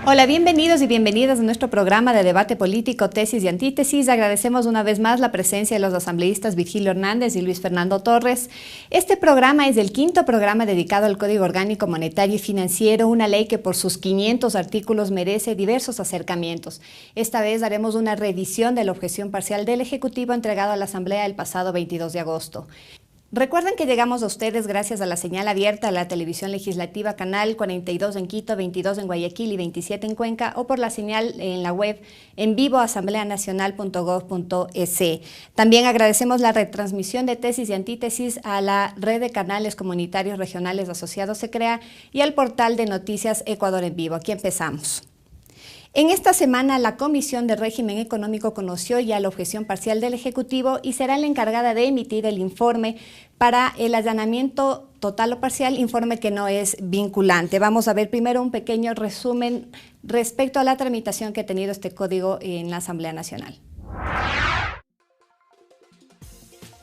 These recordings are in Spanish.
Hola, bienvenidos y bienvenidas a nuestro programa de debate político, tesis y antítesis. Agradecemos una vez más la presencia de los asambleístas Virgilio Hernández y Luis Fernando Torres. Este programa es el quinto programa dedicado al Código Orgánico Monetario y Financiero, una ley que por sus 500 artículos merece diversos acercamientos. Esta vez haremos una revisión de la objeción parcial del Ejecutivo entregado a la Asamblea el pasado 22 de agosto. Recuerden que llegamos a ustedes gracias a la señal abierta a la televisión legislativa Canal 42 en Quito, 22 en Guayaquil y 27 en Cuenca, o por la señal en la web en vivo asambleanacional.gov.es. También agradecemos la retransmisión de tesis y antítesis a la red de canales comunitarios regionales asociados SECREA y al portal de noticias Ecuador en Vivo. Aquí empezamos. En esta semana, la Comisión de Régimen Económico conoció ya la objeción parcial del Ejecutivo y será la encargada de emitir el informe para el allanamiento total o parcial, informe que no es vinculante. Vamos a ver primero un pequeño resumen respecto a la tramitación que ha tenido este código en la Asamblea Nacional.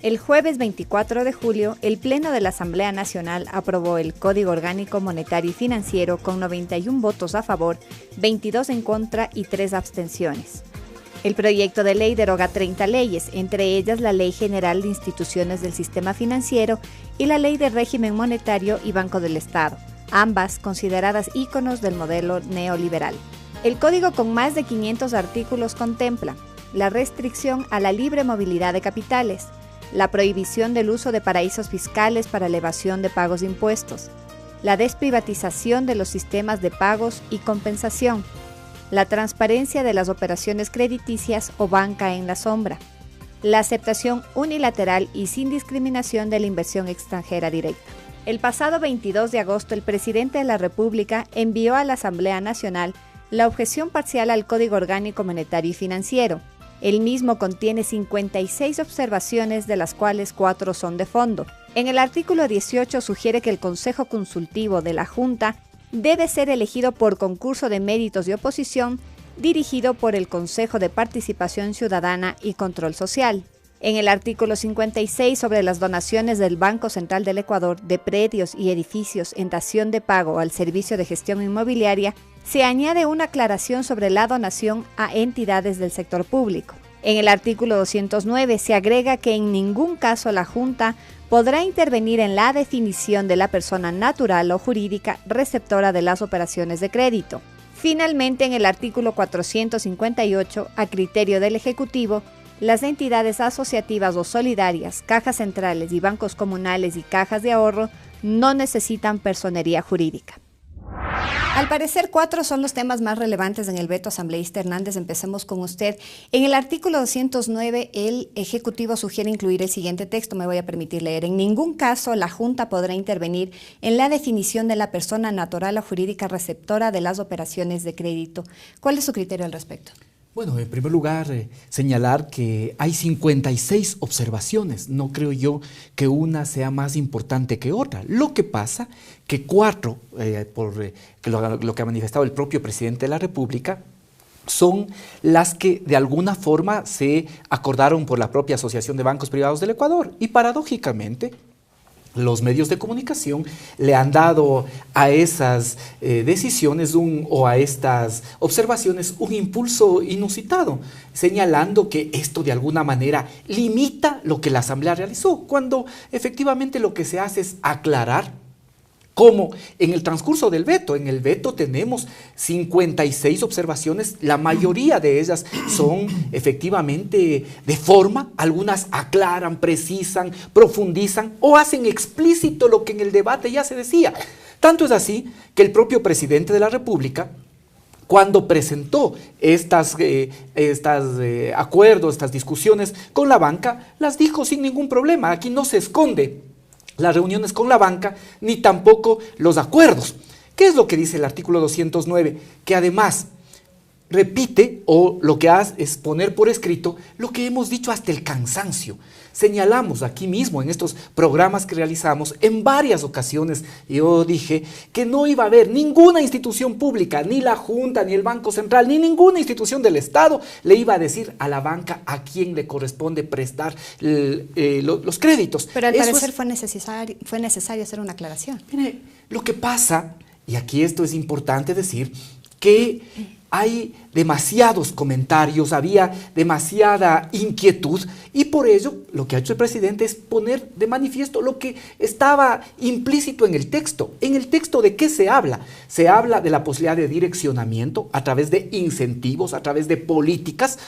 El jueves 24 de julio, el Pleno de la Asamblea Nacional aprobó el Código Orgánico Monetario y Financiero con 91 votos a favor, 22 en contra y 3 abstenciones. El proyecto de ley deroga 30 leyes, entre ellas la Ley General de Instituciones del Sistema Financiero y la Ley de Régimen Monetario y Banco del Estado, ambas consideradas íconos del modelo neoliberal. El código con más de 500 artículos contempla la restricción a la libre movilidad de capitales, la prohibición del uso de paraísos fiscales para la evasión de pagos de impuestos, la desprivatización de los sistemas de pagos y compensación, la transparencia de las operaciones crediticias o banca en la sombra, la aceptación unilateral y sin discriminación de la inversión extranjera directa. El pasado 22 de agosto, el presidente de la República envió a la Asamblea Nacional la objeción parcial al Código Orgánico Monetario y Financiero. El mismo contiene 56 observaciones, de las cuales 4 son de fondo. En el artículo 18 sugiere que el Consejo Consultivo de la Junta debe ser elegido por concurso de méritos de oposición, dirigido por el Consejo de Participación Ciudadana y Control Social. En el artículo 56 sobre las donaciones del Banco Central del Ecuador de predios y edificios en dación de pago al Servicio de Gestión Inmobiliaria, se añade una aclaración sobre la donación a entidades del sector público. En el artículo 209 se agrega que en ningún caso la Junta podrá intervenir en la definición de la persona natural o jurídica receptora de las operaciones de crédito. Finalmente, en el artículo 458, a criterio del Ejecutivo, las entidades asociativas o solidarias, cajas centrales y bancos comunales y cajas de ahorro no necesitan personería jurídica. Al parecer, 4 son los temas más relevantes en el veto asambleísta Hernández. Empecemos con usted. En el artículo 209, el Ejecutivo sugiere incluir el siguiente texto, me voy a permitir leer. En ningún caso la Junta podrá intervenir en la definición de la persona natural o jurídica receptora de las operaciones de crédito. ¿Cuál es su criterio al respecto? Bueno, en primer lugar, señalar que hay 56 observaciones. No creo yo que una sea más importante que otra. Lo que pasa que 4, lo que ha manifestado el propio presidente de la República, son las que de alguna forma se acordaron por la propia Asociación de Bancos Privados del Ecuador. Y paradójicamente, los medios de comunicación le han dado a esas decisiones o a estas observaciones un impulso inusitado, señalando que esto de alguna manera limita lo que la Asamblea realizó, cuando efectivamente lo que se hace es aclarar cómo en el transcurso del veto. En el veto tenemos 56 observaciones, la mayoría de ellas son efectivamente de forma, algunas aclaran, precisan, profundizan o hacen explícito lo que en el debate ya se decía. Tanto es así que el propio presidente de la República, cuando presentó estos acuerdos, estas discusiones con la banca, las dijo sin ningún problema. Aquí no se esconde las reuniones con la banca, ni tampoco los acuerdos. ¿Qué es lo que dice el artículo 209? Que además repite, o lo que hace es poner por escrito lo que hemos dicho hasta el cansancio. Señalamos aquí mismo en estos programas que realizamos en varias ocasiones, yo dije que no iba a haber ninguna institución pública, ni la Junta, ni el Banco Central, ni ninguna institución del Estado le iba a decir a la banca a quién le corresponde prestar los créditos. Pero al parecer fue necesario hacer una aclaración. Mire, lo que pasa, y aquí esto es importante decir, que hay demasiados comentarios, había demasiada inquietud y por ello lo que ha hecho el presidente es poner de manifiesto lo que estaba implícito en el texto. ¿En el texto de qué se habla? Se habla de la posibilidad de direccionamiento a través de incentivos, a través de políticas,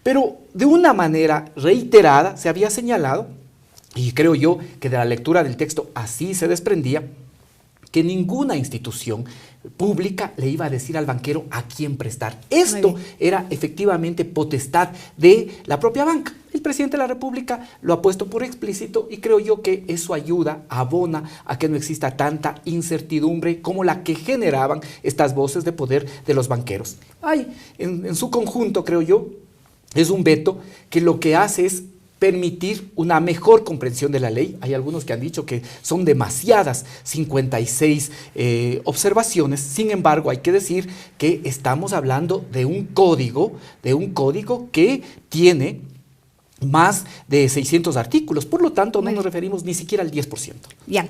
pero de una manera reiterada se había señalado, y creo yo que de la lectura del texto así se desprendía, que ninguna institución pública le iba a decir al banquero a quién prestar. Esto era efectivamente potestad de la propia banca. El presidente de la República lo ha puesto por explícito y creo yo que eso ayuda, abona a que no exista tanta incertidumbre como la que generaban estas voces de poder de los banqueros. En su conjunto, creo yo, es un veto que lo que hace es permitir una mejor comprensión de la ley. Hay algunos que han dicho que son demasiadas 56 observaciones, sin embargo hay que decir que estamos hablando de un código que tiene más de 600 artículos, por lo tanto no nos referimos ni siquiera al 10%. Bien,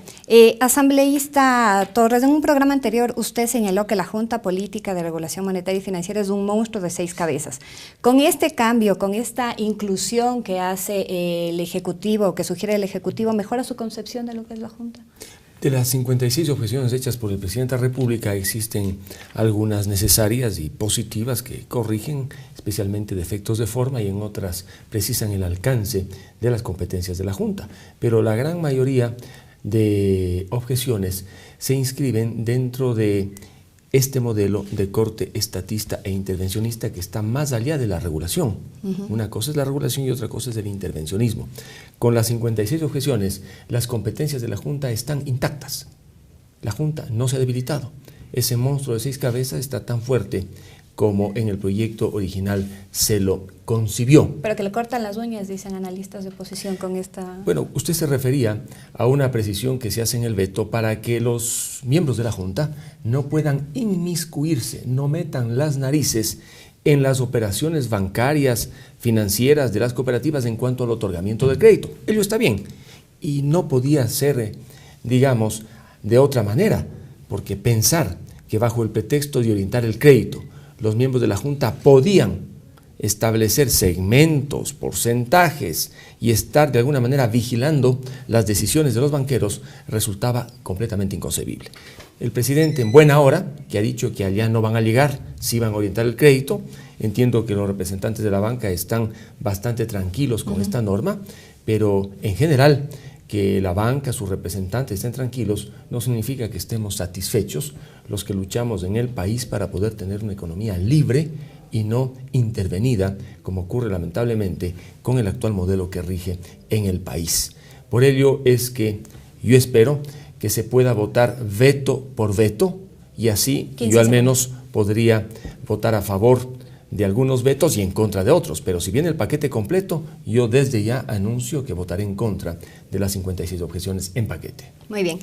asambleísta Torres, en un programa anterior usted señaló que la Junta Política de Regulación Monetaria y Financiera es un monstruo de 6 cabezas. Con este cambio, con esta inclusión que hace el Ejecutivo, que sugiere el Ejecutivo, ¿mejora su concepción de lo que es la Junta? De las 56 objeciones hechas por el presidente de la República existen algunas necesarias y positivas que corrigen especialmente defectos de forma y en otras precisan el alcance de las competencias de la Junta. Pero la gran mayoría de objeciones se inscriben dentro de este modelo de corte estatista e intervencionista que está más allá de la regulación. Una cosa es la regulación y otra cosa es el intervencionismo. Con las 56 objeciones, las competencias de la Junta están intactas. La Junta no se ha debilitado. Ese monstruo de 6 cabezas está tan fuerte como en el proyecto original se lo concibió. Pero que le cortan las uñas, dicen analistas de oposición con esta... Bueno, usted se refería a una precisión que se hace en el veto para que los miembros de la Junta no puedan inmiscuirse, no metan las narices en las operaciones bancarias, financieras de las cooperativas en cuanto al otorgamiento del crédito. Ello está bien y no podía ser, digamos, de otra manera, porque pensar que bajo el pretexto de orientar el crédito, los miembros de la Junta podían establecer segmentos, porcentajes y estar de alguna manera vigilando las decisiones de los banqueros resultaba completamente inconcebible. El presidente en buena hora, que ha dicho que allá no van a llegar, sí van a orientar el crédito, entiendo que los representantes de la banca están bastante tranquilos con esta norma, pero en general que la banca, sus representantes estén tranquilos, no significa que estemos satisfechos los que luchamos en el país para poder tener una economía libre y no intervenida, como ocurre lamentablemente con el actual modelo que rige en el país. Por ello es que yo espero que se pueda votar veto por veto y así yo al menos podría votar a favor de algunos vetos y en contra de otros, pero si viene el paquete completo, yo desde ya anuncio que votaré en contra de las 56 objeciones en paquete. Muy bien.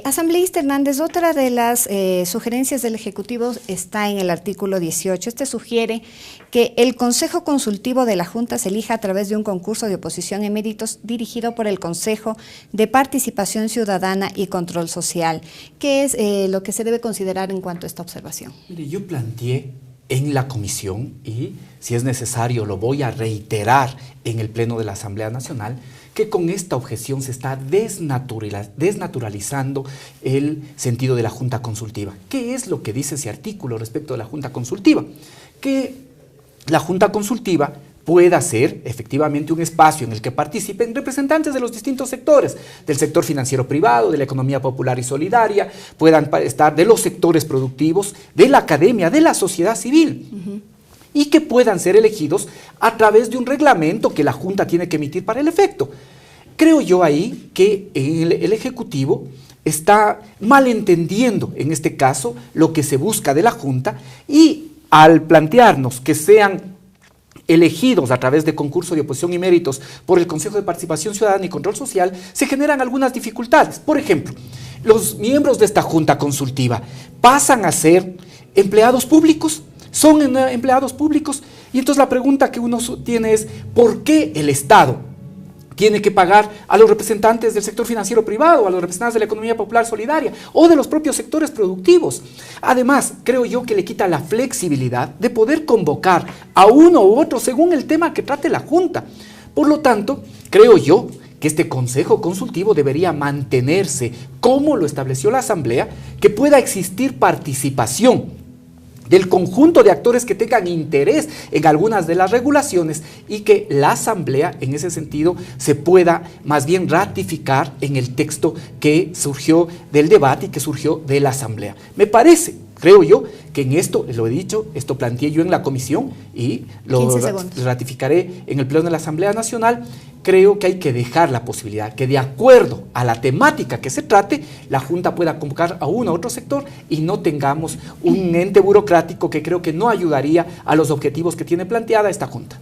Asambleísta Hernández, otra de las sugerencias del Ejecutivo está en el artículo 18. Este sugiere que el Consejo Consultivo de la Junta se elija a través de un concurso de oposición en méritos dirigido por el Consejo de Participación Ciudadana y Control Social. ¿Qué es lo que se debe considerar en cuanto a esta observación? Mire, yo planteé en la comisión, y si es necesario lo voy a reiterar en el Pleno de la Asamblea Nacional, que con esta objeción se está desnaturalizando el sentido de la Junta Consultiva. ¿Qué es lo que dice ese artículo respecto de la Junta Consultiva? Que la Junta Consultiva pueda ser efectivamente un espacio en el que participen representantes de los distintos sectores, del sector financiero privado, de la economía popular y solidaria, puedan estar de los sectores productivos, de la academia, de la sociedad civil, y que puedan ser elegidos a través de un reglamento que la Junta tiene que emitir para el efecto. Creo yo ahí que el Ejecutivo está malentendiendo en este caso lo que se busca de la Junta y al plantearnos que sean elegidos a través de concurso de oposición y méritos por el Consejo de Participación Ciudadana y Control Social, se generan algunas dificultades. Por ejemplo, los miembros de esta Junta Consultiva pasan a ser empleados públicos, son empleados públicos, y entonces la pregunta que uno tiene es, ¿por qué el Estado tiene que pagar a los representantes del sector financiero privado, a los representantes de la economía popular solidaria o de los propios sectores productivos. Además, creo yo que le quita la flexibilidad de poder convocar a uno u otro según el tema que trate la Junta. Por lo tanto, creo yo que este Consejo Consultivo debería mantenerse como lo estableció la Asamblea, que pueda existir participación del conjunto de actores que tengan interés en algunas de las regulaciones y que la Asamblea, en ese sentido, se pueda más bien ratificar en el texto que surgió del debate y que surgió de la Asamblea. Me parece, creo yo, que en esto, lo he dicho, esto planteé yo en la comisión y lo ratificaré en el Pleno de la Asamblea Nacional. Creo que hay que dejar la posibilidad que de acuerdo a la temática que se trate, la Junta pueda convocar a uno u otro sector y no tengamos un ente burocrático que creo que no ayudaría a los objetivos que tiene planteada esta Junta.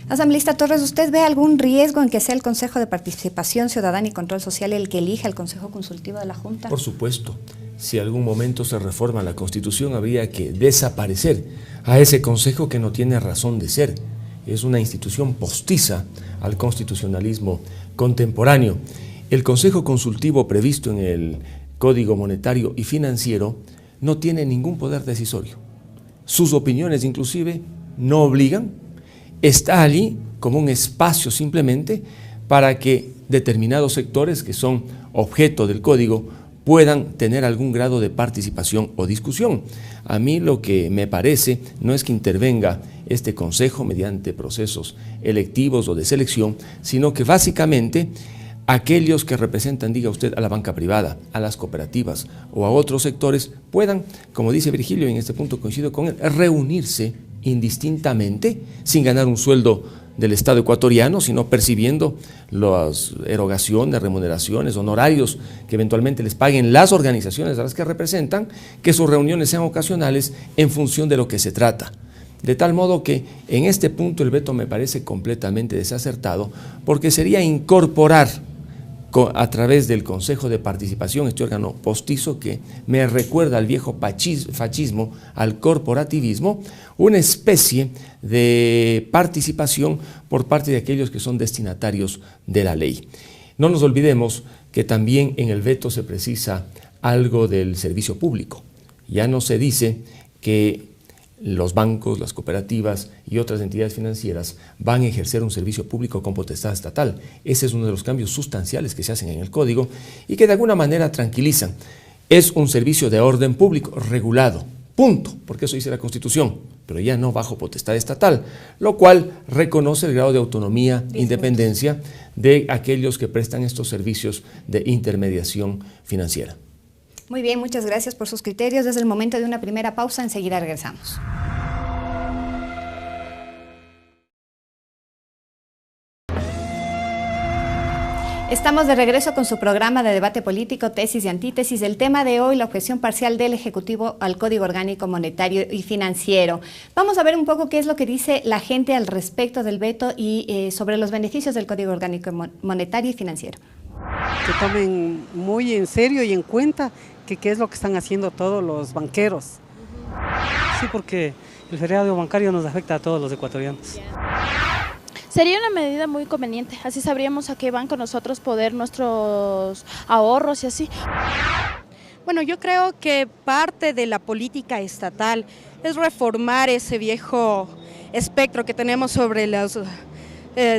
Asambleísta Torres, ¿usted ve algún riesgo en que sea el Consejo de Participación Ciudadana y Control Social el que elija el Consejo Consultivo de la Junta? Por supuesto. Si algún momento se reforma la Constitución, habría que desaparecer a ese Consejo que no tiene razón de ser. Es una institución postiza al constitucionalismo contemporáneo. El Consejo Consultivo previsto en el Código Monetario y Financiero no tiene ningún poder decisorio. Sus opiniones inclusive no obligan, está allí como un espacio simplemente para que determinados sectores que son objeto del Código puedan tener algún grado de participación o discusión. A mí lo que me parece no es que intervenga este Consejo mediante procesos electivos o de selección, sino que básicamente aquellos que representan, diga usted, a la banca privada, a las cooperativas o a otros sectores puedan, como dice Virgilio, y en este punto coincido con él, reunirse indistintamente, sin ganar un sueldo del Estado ecuatoriano, sino percibiendo las erogaciones, remuneraciones, honorarios que eventualmente les paguen las organizaciones a las que representan, que sus reuniones sean ocasionales en función de lo que se trata. De tal modo que en este punto el veto me parece completamente desacertado, porque sería incorporar a través del Consejo de Participación, este órgano postizo que me recuerda al viejo fascismo, al corporativismo, una especie de participación por parte de aquellos que son destinatarios de la ley. No nos olvidemos que también en el veto se precisa algo del servicio público. Ya no se dice que los bancos, las cooperativas y otras entidades financieras van a ejercer un servicio público con potestad estatal. Ese es uno de los cambios sustanciales que se hacen en el Código y que de alguna manera tranquilizan. Es un servicio de orden público regulado, punto, porque eso dice la Constitución, pero ya no bajo potestad estatal, lo cual reconoce el grado de autonomía, independencia de aquellos que prestan estos servicios de intermediación financiera. Muy bien, muchas gracias por sus criterios. Desde el momento de una primera pausa, enseguida regresamos. Estamos de regreso con su programa de debate político, tesis y antítesis. El tema de hoy, la objeción parcial del Ejecutivo al Código Orgánico Monetario y Financiero. Vamos a ver un poco qué es lo que dice la gente al respecto del veto y sobre los beneficios del Código Orgánico Monetario y Financiero. Que tomen muy en serio y en cuenta que qué es lo que están haciendo todos los banqueros. Sí, porque el feriado bancario nos afecta a todos los ecuatorianos. Sería una medida muy conveniente, así sabríamos a qué banco nosotros poner nuestros ahorros y así. Bueno, yo creo que parte de la política estatal es reformar ese viejo espectro que tenemos sobre los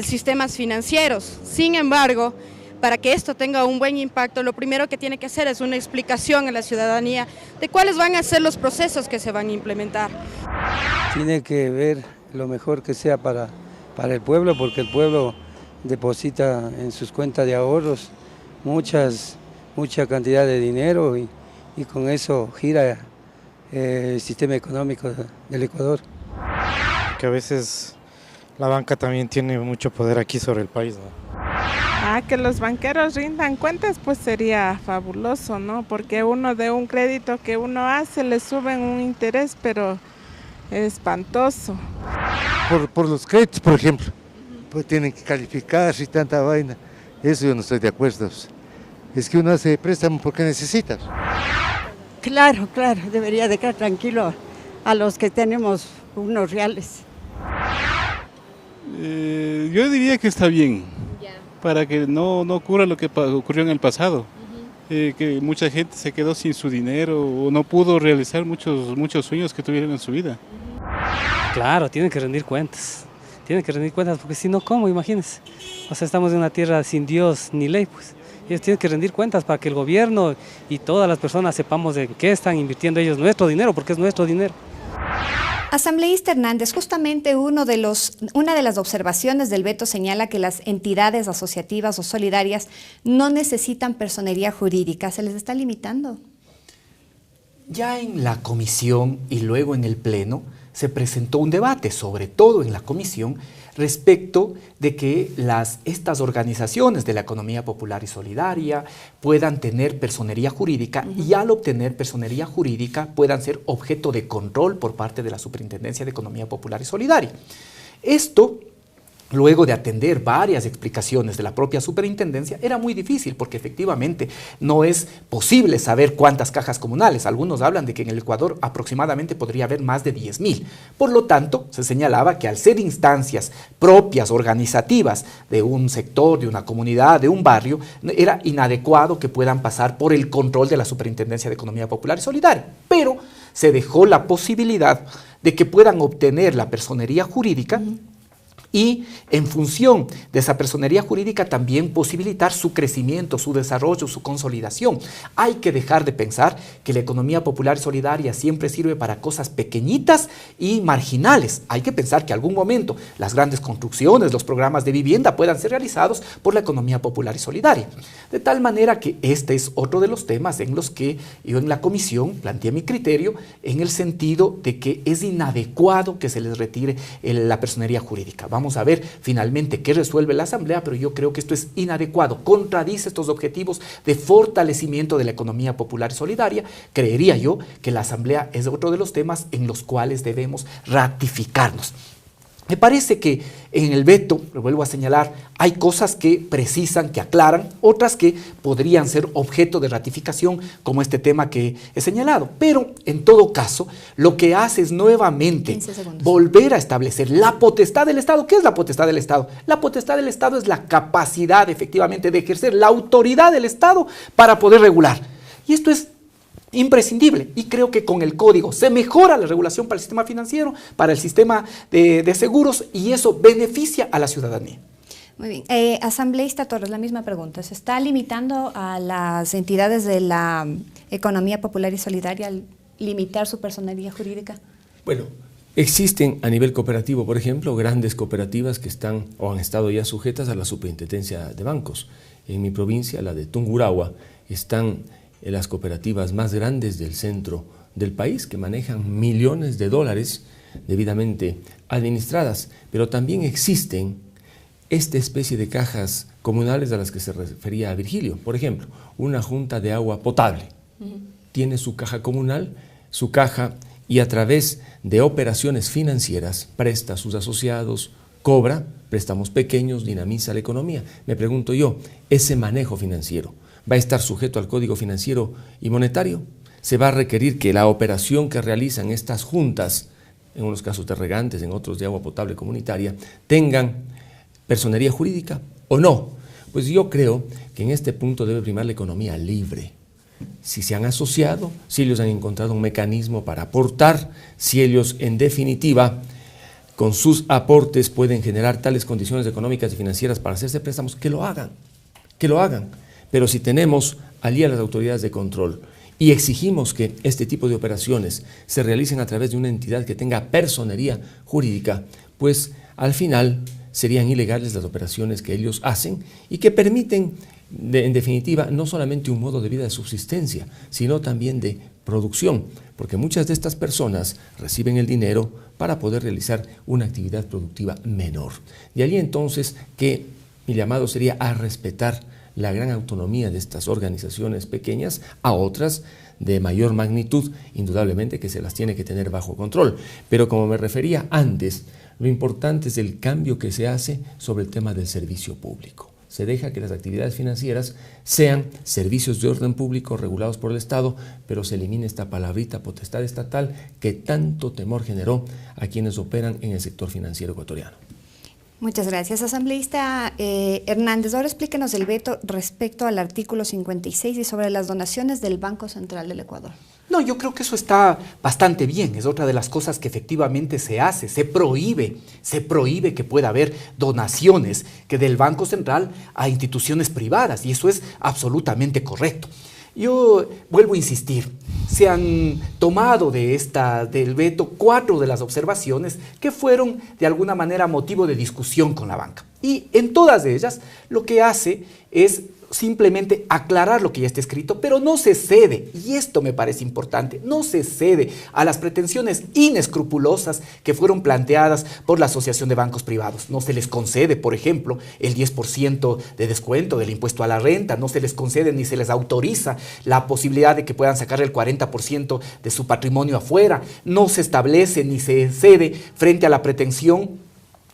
sistemas financieros. Sin embargo, para que esto tenga un buen impacto, lo primero que tiene que hacer es una explicación a la ciudadanía de cuáles van a ser los procesos que se van a implementar. Tiene que ver lo mejor que sea para el pueblo, porque el pueblo deposita en sus cuentas de ahorros mucha cantidad de dinero y con eso gira el sistema económico del Ecuador. Que a veces la banca también tiene mucho poder aquí sobre el país, ¿no? Que los banqueros rindan cuentas, pues sería fabuloso, ¿no? Porque uno de un crédito que uno hace le suben un interés, pero es espantoso. Por los créditos, por ejemplo, pues tienen que calificar y tanta vaina. Eso yo no estoy de acuerdo. Es que uno hace préstamo porque necesita. Claro, debería dejar tranquilo a los que tenemos unos reales. Yo diría que está bien. para que no ocurra lo que ocurrió en el pasado. Que mucha gente se quedó sin su dinero o no pudo realizar muchos sueños que tuvieron en su vida. Claro, tienen que rendir cuentas. Tienen que rendir cuentas porque si no, ¿cómo? Imagínense. O sea, estamos en una tierra sin Dios ni ley, pues. Ellos tienen que rendir cuentas para que el gobierno y todas las personas sepamos de qué están invirtiendo ellos nuestro dinero, porque es nuestro dinero. Asambleísta Hernández, justamente una de las observaciones del veto señala que las entidades asociativas o solidarias no necesitan personería jurídica. ¿Se les está limitando? Ya en la comisión y luego en el pleno se presentó un debate, sobre todo en la comisión, respecto de que estas organizaciones de la economía popular y solidaria puedan tener personería jurídica y al obtener personería jurídica puedan ser objeto de control por parte de la Superintendencia de Economía Popular y Solidaria. Esto, luego de atender varias explicaciones de la propia superintendencia, era muy difícil porque efectivamente no es posible saber cuántas cajas comunales. Algunos hablan de que en el Ecuador aproximadamente podría haber más de 10.000. Por lo tanto, se señalaba que al ser instancias propias, organizativas de un sector, de una comunidad, de un barrio, era inadecuado que puedan pasar por el control de la Superintendencia de Economía Popular y Solidaria. Pero se dejó la posibilidad de que puedan obtener la personería jurídica y en función de esa personería jurídica también posibilitar su crecimiento, su desarrollo, su consolidación. Hay que dejar de pensar que la economía popular y solidaria siempre sirve para cosas pequeñitas y marginales. Hay que pensar que en algún momento las grandes construcciones, los programas de vivienda puedan ser realizados por la economía popular y solidaria. De tal manera que este es otro de los temas en los que yo en la comisión planteé mi criterio en el sentido de que es inadecuado que se les retire la personería jurídica. Vamos a ver finalmente qué resuelve la Asamblea, pero yo creo que esto es inadecuado, contradice estos objetivos de fortalecimiento de la economía popular y solidaria. Creería yo que la Asamblea es otro de los temas en los cuales debemos ratificarnos. Me parece que en el veto, lo vuelvo a señalar, hay cosas que precisan, que aclaran, otras que podrían ser objeto de ratificación, como este tema que he señalado. Pero, en todo caso, lo que hace es nuevamente volver a establecer la potestad del Estado. ¿Qué es la potestad del Estado? La potestad del Estado es la capacidad, efectivamente, de ejercer la autoridad del Estado para poder regular. Y esto es imprescindible, y creo que con el código se mejora la regulación para el sistema financiero, para el sistema de seguros, y eso beneficia a la ciudadanía. Muy bien. Asambleísta Torres, la misma pregunta. ¿Se está limitando a las entidades de la economía popular y solidaria al limitar su personería jurídica? Bueno, existen a nivel cooperativo, por ejemplo, grandes cooperativas que están o han estado ya sujetas a la superintendencia de bancos. En mi provincia, la de Tungurahua, están las cooperativas más grandes del centro del país que manejan millones de dólares debidamente administradas, pero también existen esta especie de cajas comunales a las que se refería a Virgilio. Por ejemplo, una junta de agua potable tiene su caja comunal, su caja, y a través de operaciones financieras presta a sus asociados, cobra préstamos pequeños, dinamiza la economía. Me pregunto yo, ese manejo financiero ¿va a estar sujeto al Código Financiero y Monetario? ¿Se va a requerir que la operación que realizan estas juntas, en unos casos de regantes, en otros de agua potable comunitaria, tengan personería jurídica o no? Pues yo creo que en este punto debe primar la economía libre. Si se han asociado, si ellos han encontrado un mecanismo para aportar, si ellos en definitiva con sus aportes pueden generar tales condiciones económicas y financieras para hacerse préstamos, que lo hagan, que lo hagan. Pero si tenemos allí a las autoridades de control y exigimos que este tipo de operaciones se realicen a través de una entidad que tenga personería jurídica, pues al final serían ilegales las operaciones que ellos hacen y que permiten, en definitiva, no solamente un modo de vida de subsistencia, sino también de producción, porque muchas de estas personas reciben el dinero para poder realizar una actividad productiva menor. De allí entonces que mi llamado sería a respetar la gran autonomía de estas organizaciones pequeñas a otras de mayor magnitud, indudablemente que se las tiene que tener bajo control. Pero como me refería antes, lo importante es el cambio que se hace sobre el tema del servicio público. Se deja que las actividades financieras sean servicios de orden público regulados por el Estado, pero se elimina esta palabrita potestad estatal que tanto temor generó a quienes operan en el sector financiero ecuatoriano. Muchas gracias, asambleísta Hernández. Ahora explíquenos el veto respecto al artículo 56 y sobre las donaciones del Banco Central del Ecuador. No, yo creo que eso está bastante bien. Es otra de las cosas que efectivamente se hace. Se prohíbe que pueda haber donaciones que del Banco Central a instituciones privadas, y eso es absolutamente correcto. Yo vuelvo a insistir, se han tomado del veto 4 de las observaciones que fueron de alguna manera motivo de discusión con la banca. Y en todas ellas lo que hace es simplemente aclarar lo que ya está escrito, pero no se cede, y esto me parece importante, no se cede a las pretensiones inescrupulosas que fueron planteadas por la Asociación de Bancos Privados. No se les concede, por ejemplo, el 10% de descuento del impuesto a la renta, no se les concede ni se les autoriza la posibilidad de que puedan sacar el 40% de su patrimonio afuera, no se establece ni se cede frente a la pretensión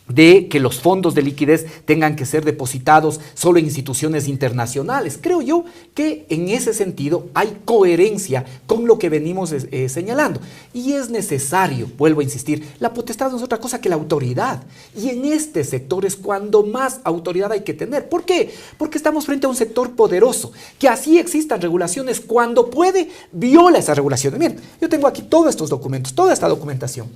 de que los fondos de liquidez tengan que ser depositados solo en instituciones internacionales. Creo yo que en ese sentido hay coherencia con lo que venimos señalando. Y es necesario, vuelvo a insistir, la potestad no es otra cosa que la autoridad. Y en este sector es cuando más autoridad hay que tener. ¿Por qué? Porque estamos frente a un sector poderoso, que así existan regulaciones, cuando puede, viola esas regulaciones. Miren, yo tengo aquí todos estos documentos, toda esta documentación.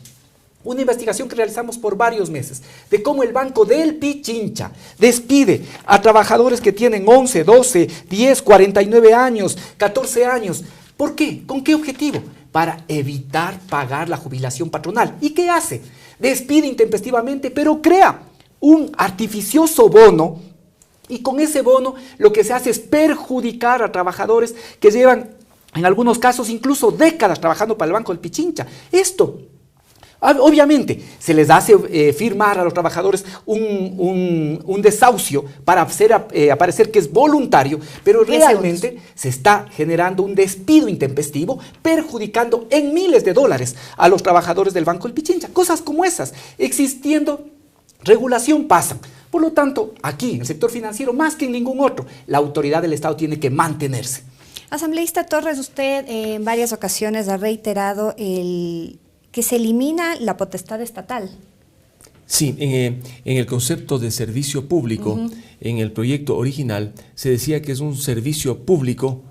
Una investigación que realizamos por varios meses de cómo el Banco del Pichincha despide a trabajadores que tienen 11, 12, 10, 49 años, 14 años. ¿Por qué? ¿Con qué objetivo? Para evitar pagar la jubilación patronal. ¿Y qué hace? Despide intempestivamente, pero crea un artificioso bono, y con ese bono lo que se hace es perjudicar a trabajadores que llevan, en algunos casos, incluso décadas trabajando para el Banco del Pichincha. Esto, obviamente, se les hace firmar a los trabajadores un desahucio para hacer aparecer que es voluntario, pero realmente se está generando un despido intempestivo, perjudicando en miles de dólares a los trabajadores del Banco del Pichincha. Cosas como esas, existiendo regulación, pasan. Por lo tanto, aquí, en el sector financiero, más que en ningún otro, la autoridad del Estado tiene que mantenerse. Asambleísta Torres, usted en varias ocasiones ha reiterado que se elimina la potestad estatal. Sí, en el concepto de servicio público, en el proyecto original, se decía que es un servicio público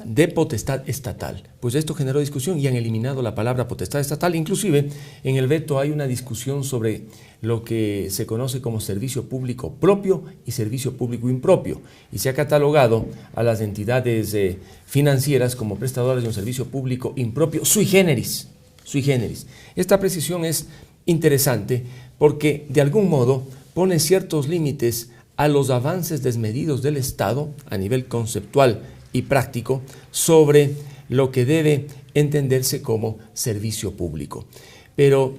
de potestad estatal. Pues esto generó discusión y han eliminado la palabra potestad estatal. Inclusive, en el veto hay una discusión sobre lo que se conoce como servicio público propio y servicio público impropio. Y se ha catalogado a las entidades financieras como prestadoras de un servicio público impropio sui generis. Sui generis. Esta precisión es interesante porque de algún modo pone ciertos límites a los avances desmedidos del Estado a nivel conceptual y práctico sobre lo que debe entenderse como servicio público. Pero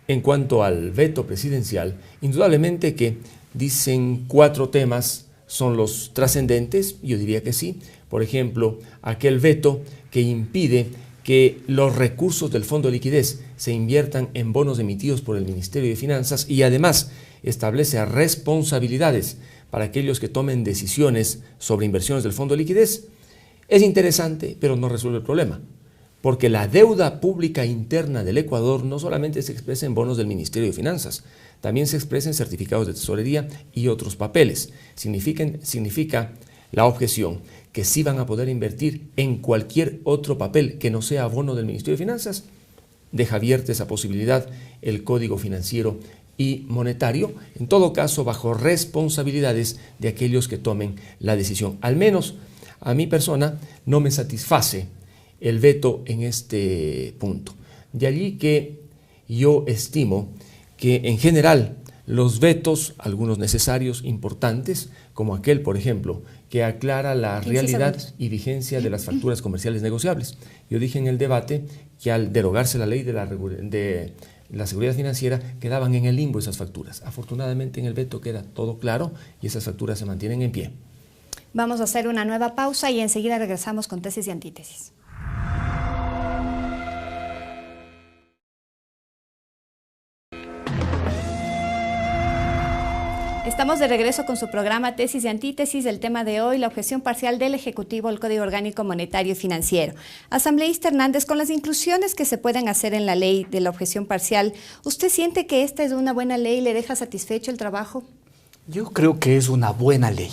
en cuanto al veto presidencial, indudablemente que dicen 4 temas son los trascendentes, yo diría que sí. Por ejemplo, aquel veto que impide que los recursos del Fondo de Liquidez se inviertan en bonos emitidos por el Ministerio de Finanzas y además establece responsabilidades para aquellos que tomen decisiones sobre inversiones del Fondo de Liquidez. Es interesante, pero no resuelve el problema, porque la deuda pública interna del Ecuador no solamente se expresa en bonos del Ministerio de Finanzas, también se expresa en certificados de tesorería y otros papeles. Significa la objeción que sí van a poder invertir en cualquier otro papel que no sea bono del Ministerio de Finanzas. Deja abierta esa posibilidad el Código Financiero y Monetario, en todo caso bajo responsabilidades de aquellos que tomen la decisión. Al menos a mi persona no me satisface el veto en este punto. De allí que yo estimo que en general los vetos, algunos necesarios, importantes, como aquel, por ejemplo, que aclara la realidad y vigencia de las facturas comerciales negociables. Yo dije en el debate que al derogarse la ley de la seguridad financiera, quedaban en el limbo esas facturas. Afortunadamente en el veto queda todo claro y esas facturas se mantienen en pie. Vamos a hacer una nueva pausa y enseguida regresamos con tesis y antítesis. Estamos Estamos de regreso con su programa Tesis y Antítesis. El tema de hoy, la objeción parcial del Ejecutivo al Código Orgánico Monetario y Financiero. Asambleísta Hernández, con las inclusiones que se pueden hacer en la ley de la objeción parcial, ¿usted siente que esta es una buena ley y le deja satisfecho el trabajo? Yo creo que es una buena ley,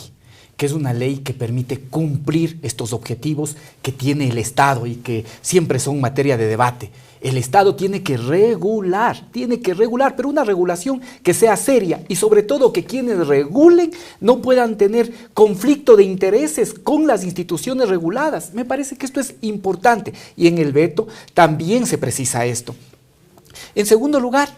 que es una ley que permite cumplir estos objetivos que tiene el Estado y que siempre son materia de debate. El Estado tiene que regular, pero una regulación que sea seria y sobre todo que quienes regulen no puedan tener conflicto de intereses con las instituciones reguladas. Me parece que esto es importante y en el veto también se precisa esto. En segundo lugar,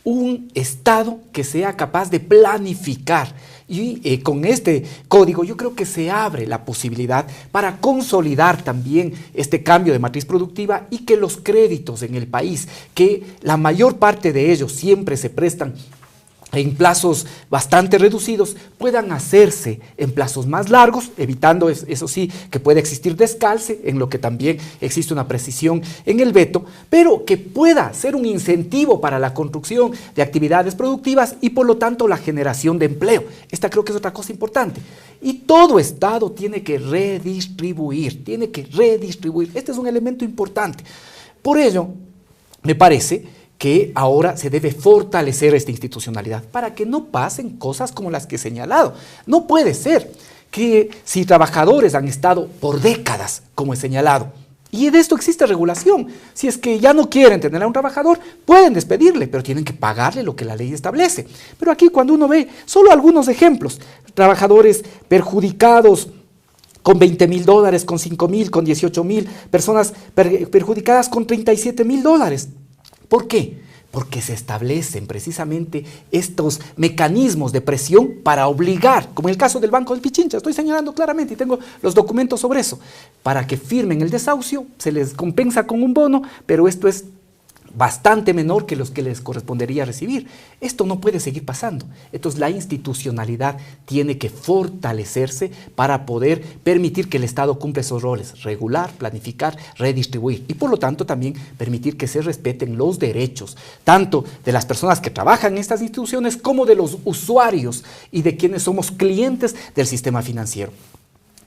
un Estado que sea capaz de planificar. Y con este código yo creo que se abre la posibilidad para consolidar también este cambio de matriz productiva y que los créditos en el país, que la mayor parte de ellos siempre se prestan en plazos bastante reducidos, puedan hacerse en plazos más largos, evitando, eso sí, que pueda existir descalce, en lo que también existe una precisión en el veto, pero que pueda ser un incentivo para la construcción de actividades productivas y por lo tanto la generación de empleo. Esta creo que es otra cosa importante. Y todo Estado tiene que redistribuir. Este es un elemento importante. Por ello, me parece que ahora se debe fortalecer esta institucionalidad para que no pasen cosas como las que he señalado. No puede ser que si trabajadores han estado por décadas, como he señalado, y de esto existe regulación, si es que ya no quieren tener a un trabajador, pueden despedirle, pero tienen que pagarle lo que la ley establece. Pero aquí cuando uno ve solo algunos ejemplos, trabajadores perjudicados con $20,000, con $5,000, con $18,000, personas perjudicadas con $37,000. ¿Por qué? Porque se establecen precisamente estos mecanismos de presión para obligar, como en el caso del Banco del Pichincha, estoy señalando claramente y tengo los documentos sobre eso, para que firmen el desahucio, se les compensa con un bono, pero esto es bastante menor que los que les correspondería recibir. Esto no puede seguir pasando. Entonces la institucionalidad tiene que fortalecerse para poder permitir que el Estado cumpla esos roles, regular, planificar, redistribuir y por lo tanto también permitir que se respeten los derechos, tanto de las personas que trabajan en estas instituciones como de los usuarios y de quienes somos clientes del sistema financiero.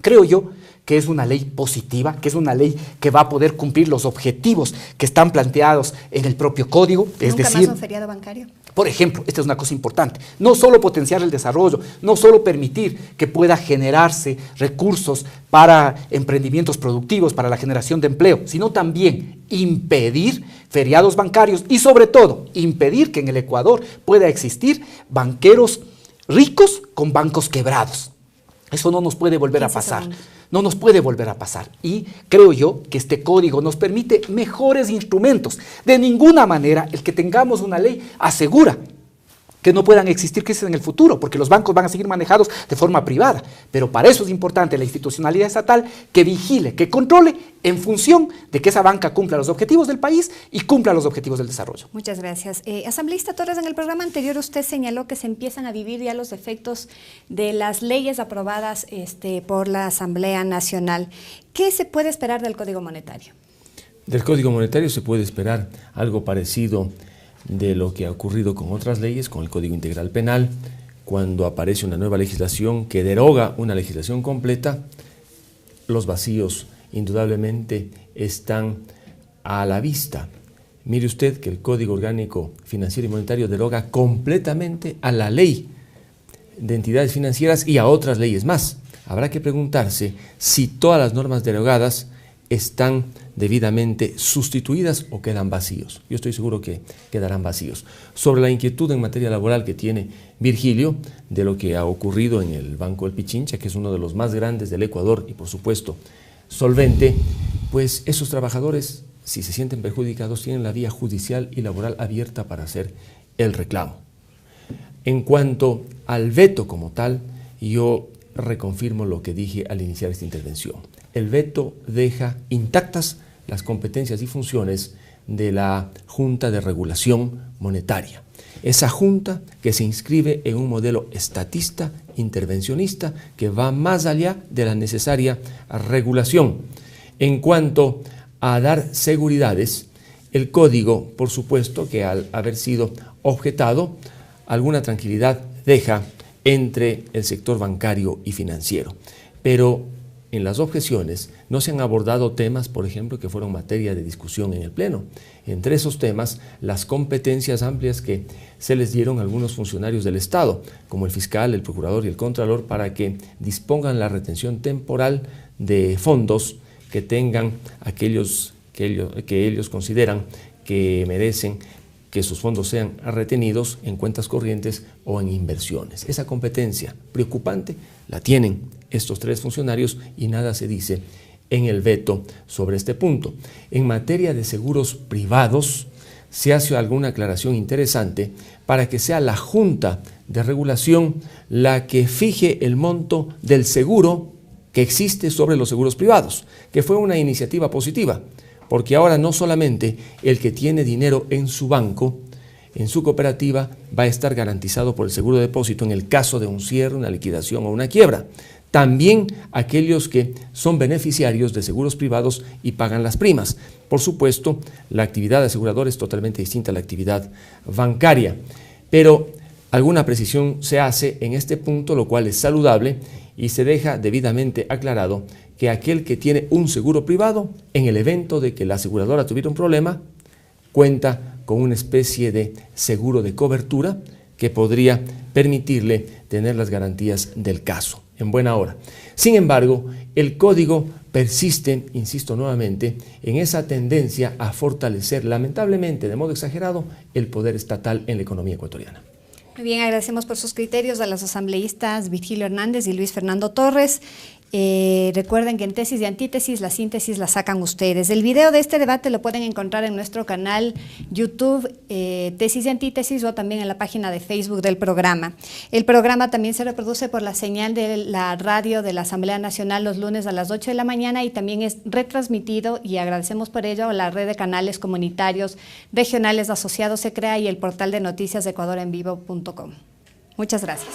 Creo yo que es una ley positiva, que es una ley que va a poder cumplir los objetivos que están planteados en el propio código. Es decir, ¿nunca más un feriado bancario? Por ejemplo, esta es una cosa importante, no solo potenciar el desarrollo, no solo permitir que pueda generarse recursos para emprendimientos productivos, para la generación de empleo, sino también impedir feriados bancarios y sobre todo impedir que en el Ecuador pueda existir banqueros ricos con bancos quebrados. Eso no nos puede volver a pasar. No nos puede volver a pasar. Y creo yo que este código nos permite mejores instrumentos. De ninguna manera el que tengamos una ley asegura que no puedan existir crisis en el futuro, porque los bancos van a seguir manejados de forma privada. Pero para eso es importante la institucionalidad estatal que vigile, que controle en función de que esa banca cumpla los objetivos del país y cumpla los objetivos del desarrollo. Muchas gracias. Asambleísta Torres, en el programa anterior usted señaló que se empiezan a vivir ya los efectos de las leyes aprobadas por la Asamblea Nacional. ¿Qué se puede esperar del Código Monetario? Del Código Monetario se puede esperar algo parecido de lo que ha ocurrido con otras leyes, con el Código Integral Penal, cuando aparece una nueva legislación que deroga una legislación completa. Los vacíos indudablemente están a la vista. Mire usted que el Código Orgánico Financiero y Monetario deroga completamente a la ley de entidades financieras y a otras leyes más. Habrá que preguntarse si todas las normas derogadas están debidamente sustituidas o quedan vacíos. Yo estoy seguro que quedarán vacíos. Sobre la inquietud en materia laboral que tiene Virgilio de lo que ha ocurrido en el Banco del Pichincha, que es uno de los más grandes del Ecuador y por supuesto solvente, pues esos trabajadores, si se sienten perjudicados, tienen la vía judicial y laboral abierta para hacer el reclamo. En cuanto al veto como tal, yo reconfirmo lo que dije al iniciar esta intervención. El veto deja intactas las competencias y funciones de la Junta de Regulación Monetaria. Esa junta que se inscribe en un modelo estatista, intervencionista, que va más allá de la necesaria regulación. En cuanto a dar seguridades, el código, por supuesto, que al haber sido objetado, alguna tranquilidad deja entre el sector bancario y financiero. Pero en las objeciones no se han abordado temas, por ejemplo, que fueron materia de discusión en el Pleno. Entre esos temas, las competencias amplias que se les dieron a algunos funcionarios del Estado, como el fiscal, el procurador y el contralor, para que dispongan la retención temporal de fondos que tengan aquellos que ellos consideran que merecen que sus fondos sean retenidos en cuentas corrientes o en inversiones. Esa competencia preocupante la tienen estos tres funcionarios y nada se dice en el veto sobre este punto. En materia de seguros privados, se hace alguna aclaración interesante para que sea la Junta de Regulación la que fije el monto del seguro que existe sobre los seguros privados, que fue una iniciativa positiva, porque ahora no solamente el que tiene dinero en su banco, en su cooperativa, va a estar garantizado por el seguro de depósito en el caso de un cierre, una liquidación o una quiebra. También aquellos que son beneficiarios de seguros privados y pagan las primas. Por supuesto, la actividad aseguradora es totalmente distinta a la actividad bancaria, pero alguna precisión se hace en este punto, lo cual es saludable y se deja debidamente aclarado que aquel que tiene un seguro privado, en el evento de que la aseguradora tuviera un problema, cuenta con una especie de seguro de cobertura que podría permitirle tener las garantías del caso en buena hora. Sin embargo, el código persiste, insisto nuevamente, en esa tendencia a fortalecer, lamentablemente, de modo exagerado, el poder estatal en la economía ecuatoriana. Muy bien, agradecemos por sus criterios a los asambleístas Virgilio Hernández y Luis Fernando Torres. Recuerden que en tesis y antítesis la síntesis la sacan ustedes. El video de este debate lo pueden encontrar en nuestro canal YouTube, Tesis y Antítesis, o también en la página de Facebook del programa. El programa también se reproduce por la señal de la radio de la Asamblea Nacional los lunes a las 8 de la mañana y también es retransmitido, y agradecemos por ello, a la red de canales comunitarios regionales asociados se crea y el portal de noticias de ecuadorenvivo.com. Muchas gracias.